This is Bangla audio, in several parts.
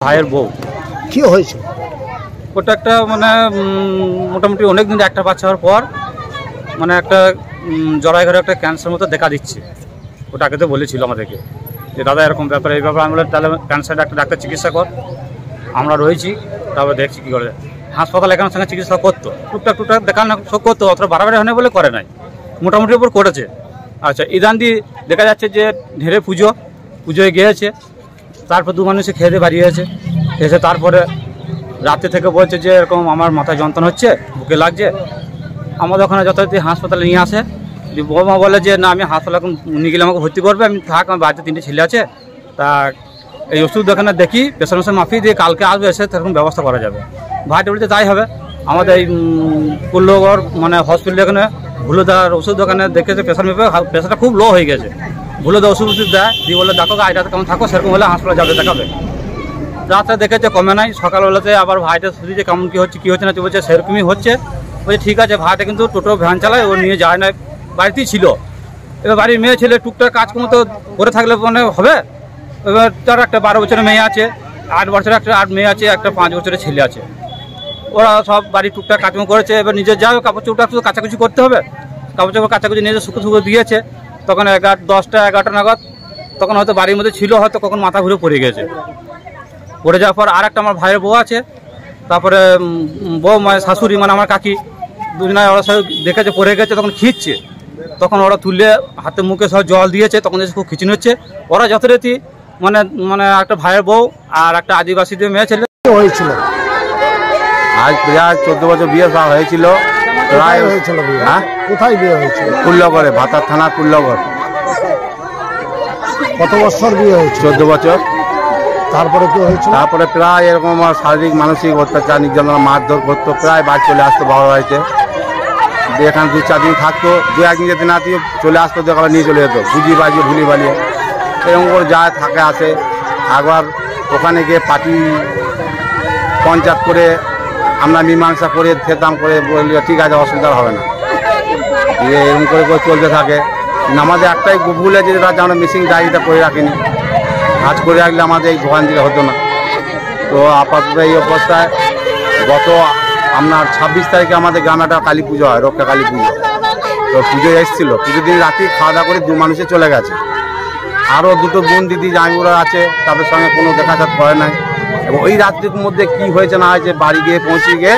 ভাইয়ের বউ কি হয়েছে? ওটা একটা মানে মোটামুটি অনেকদিন একটা বাচ্চা হওয়ার পর মানে একটা জরায় ঘরে একটা ক্যান্সার মতো দেখা দিচ্ছে। ওটা আগে তো বলেছিল আমাদেরকে যে দাদা এরকম ব্যাপারে এই ব্যাপারে আমরা তাহলে ক্যান্সার একটা ডাক্তার চিকিৎসা কর। আমরা রয়েছি, তারপর দেখছি কী করে। হাসপাতাল এখানে সঙ্গে চিকিৎসা করতো, টুকটাক দেখানো সব করতো, অতটা বাড়াবাড়ি হয় না বলে করে নাই, মোটামুটি উপর করেছে। আচ্ছা, ইদান দিয়ে দেখা যাচ্ছে যে ঢেরে পুজোয় গিয়েছে, তারপর দু মানুষে খেয়ে দিয়ে বাড়ি হয়েছে। এসে তারপরে রাতে থেকে বলছে যে এরকম আমার মাথায় যন্ত্রণা হচ্ছে, বুকে লাগছে। আমাদের ওখানে যথারীতি হাসপাতালে নিয়ে আসে, বৌমা বলে যে না আমি হাসপাতালে এখন নিয়ে গেলে আমাকে ভর্তি করবে, আমি থাক, আমার বাড়িতে 3টে ছেলে আছে, তা এই ওষুধ দোকানে দেখি প্রেশার মেশার মাফিয়ে দিয়ে কালকে আসবে, এসে সেরকম ব্যবস্থা করা যাবে। ভাইটা বলতে তাই হবে। আমাদের এই কুল্লগড় মানে হসপিটাল এখানে ভুলোদার ওষুধ দোকানে দেখেছে প্রেশার মেপে প্রেশারটা খুব লো হয়ে গেছে। ভুলোদা ওষুধ দেয়, দিয়ে বলে দেখো আইটাতে কেমন থাকো, সেরকম হলে হাসপাতালে যাবে দেখাবে। রাত্রে দেখেছে কমে নাই, সকালবেলাতে আবার ভাইটা শুধু যে কেমন কী হচ্ছে না বলছে সেরকমই হচ্ছে। বলছে ঠিক আছে, ভাইটা কিন্তু টোটো ভ্যান চালায়, ও নিয়ে যায় না, বাড়িতেই ছিল। এবার বাড়ির মেয়ে ছেলে টুকটাক কাজকর্ম তো করে থাকলে মানে হবে। এবার তার একটা 12 বছরের মেয়ে আছে, 8 বছরের একটা 8 মেয়ে আছে, একটা 5 বছরের ছেলে আছে। ওরা সব বাড়ির টুকটাক কাজকর্ম করেছে। এবার নিজের যাও কাপড় চোপড় শুধু কাচাকুচি করতে হবে, কাপড় চোপড় কাচাকুচি নিজে শুকো দিয়েছে। তখন 10টা 11টা নাগাদ তখন হয়তো বাড়ির মধ্যে ছিল, হয়তো কখন মাথা ঘুরে পড়ে গেছে। পড়ে যাওয়ার পর আর একটা আমার ভাইয়ের বউ আছে, তারপরে বউ মানে শাশুড়ি মানে আমার কাকি, দুজনায় ওরা সব দেখেছে পড়ে গেছে, তখন খিঁচছে। তখন ওরা তুলে হাতে মুখে সব জল দিয়েছে, তখন এসে খুব খিচুনি হচ্ছে। ওরা যথারীতি মানে একটা ভাইয়ের বউ আর একটা আদিবাসীদের মেয়ে ছেলে হয়েছিল। আজ প্রায় 14 বছর বিয়ে হয়েছিল। প্রায় হয়েছিল। হ্যাঁ, কোথায় বিয়ে হয়েছিল? কুল্লগড়ে, ভাতার থানা কুল্লগড়। কত বছর বিয়ে হয়েছে? 14 বছর। তারপরে কি হয়েছিল? তারপরে প্রায় এরকম শারীরিক মানসিক অত্যাচার, নির্যাতন, মারধর করতো। প্রায় বাড়ি চলে আসতো বাবার বাড়িতে, এখানে 2-4 দিন থাকতো, 2-1 দিন যেতে না দিয়ে চলে আসতো, দেখালে নিয়ে চলে যেত বুঝিয়ে বাজিয়ে ভুলি বালিয়ে। এরকম করে যায় থাকে আসে। একবার ওখানে গিয়ে পার্টি পঞ্চায়েত করে আমরা মীমাংসা করে খেতাম, করে বললি ঠিক আছে অসুবিধা হবে না, এরকম করে চলতে থাকে। আমাদের একটাই ভুল আছে, যেটা আমরা মিসিং ডায়েরিটা করে রাখিনি। কাজ করে রাখলে আমাদের এই দোকান দিকে হতো না। তো আপাতত এই অবস্থায় গত আপনার 26 তারিখে আমাদের গ্রামে একটা কালী পুজো হয়, রক্ষা কালী পুজো। তো পুজোয় এসেছিল, পুজোর দিন রাতে খাওয়া দাওয়া করে 2 মানুষে চলে গেছে। আরও 2টো বোন দিদি জামাইগুলো আছে, তাদের সঙ্গে কোনো দেখা সাক্ষাৎ করে নাই। এবং ওই রাত্রির মধ্যে কি হয়েছে না হয়েছে বাড়ি গিয়ে পৌঁছে গিয়ে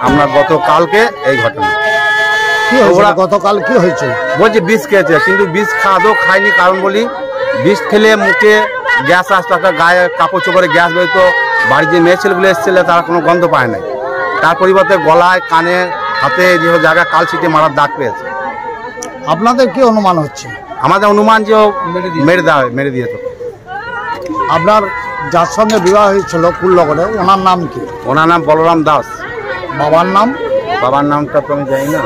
আমরা গতকালকে এই ঘটনা। ওরা গতকাল কি হয়েছে বলছে বিষ খেয়েছে, কিন্তু বিষ খাওয়াও খায়নি। কারণ বলি বিষ খেলে মুখে গ্যাস আসতো, একটা গায়ে কাপড় চোপড়ে গ্যাস বেরোতো। বাড়ির যে মেয়ে ছেলেগুলো এসেছিল তারা কোনো গন্ধ পায় নাই। তার পরিবর্তে গলায়, কানে, হাতে যে জায়গায় কাল ছিটে মারার দাগ পেয়েছে। আপনাদের কি অনুমান হচ্ছে? আমাদের অনুমান যে মেরে দিয়েছে। আপনার যার সঙ্গে বিবাহ হয়েছিল কুল্লগড়ে, ওনার নাম কি? ওনার নাম বলরাম দাস। বাবার নাম? বাবার নামটা তো আমি জানি না।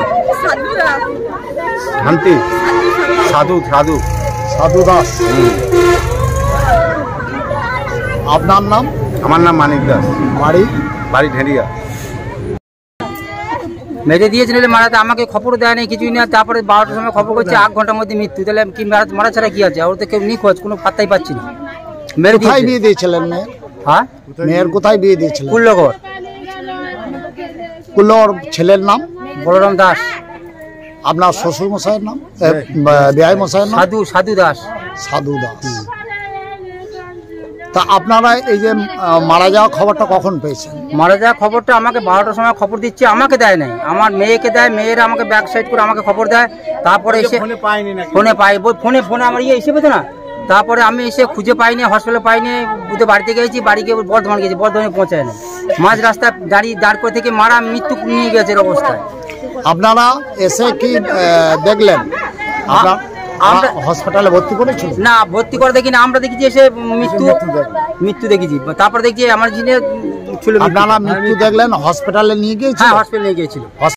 শান্তি সাধু দাস। আপনার নাম? আমার নাম মানিক দাস। বাড়ি ঢেরিয়া। মেরে দিয়েছিল মারাতে, আমাকে খবর দেয় নাই কিছুই না। তারপরে 12টার সময় খবর করছে 8 ঘন্টার মধ্যে মৃত্যু। তাহলে কি মারা ছাড়া কি আছে? ওর তো কেউ নিখোঁজ, কোনো পাত্তাই পাচ্ছি না। কোথায় বিয়ে দিয়েছিলেন মেয়ে? হ্যাঁ, মেয়ের কোথায় বিয়ে দিয়েছিলেন? কুল্লগড়। ছেলের নাম? বলরাম দাস। আপনার শ্বশুর মশাইয়ের নাম? বিআই মশাইয়ের নাম? সাধু দাস। তা আপনারা এই যে মারা যাওয়া খবরটা কখন পেয়েছেন? মারা যাওয়া খবরটা আমাকে 12টার সময় খবর দিচ্ছে, আমাকে দেয় নাই, আমার মেয়েকে দেয়। মেয়েরা আমাকে ব্যাক সাইড করে আমাকে খবর দেয়। তারপরে এসে ফোনে পাই, ফোনে আমার এসে পেতো না, তারপরে আমি এসে খুঁজে পাইনি, হসপিটালে পাইনি, বুধে বাড়িতে গেছি, বাড়ি গিয়ে বর্ধমান গেছি, বর্ধমানে পৌঁছায় না, মাঝ রাস্তায় দাঁড় করে থেকে মারা মৃত্যু নিয়ে গেছে এর অবস্থায়। আপনারা এসে কি দেখলেন? আপনার আমরা হসপিটালে ভর্তি করেছিল? না, ভর্তি করে দেখি না, আমরা দেখেছি এসে মৃত্যু দেখেছি। তারপরে দেখছি আমার জিনে ছিল। আপনারা মৃত্যু দেখলেন, হসপিটালে নিয়ে গিয়েছিল? হ্যাঁ, হসপিটালে নিয়ে গিয়েছিল।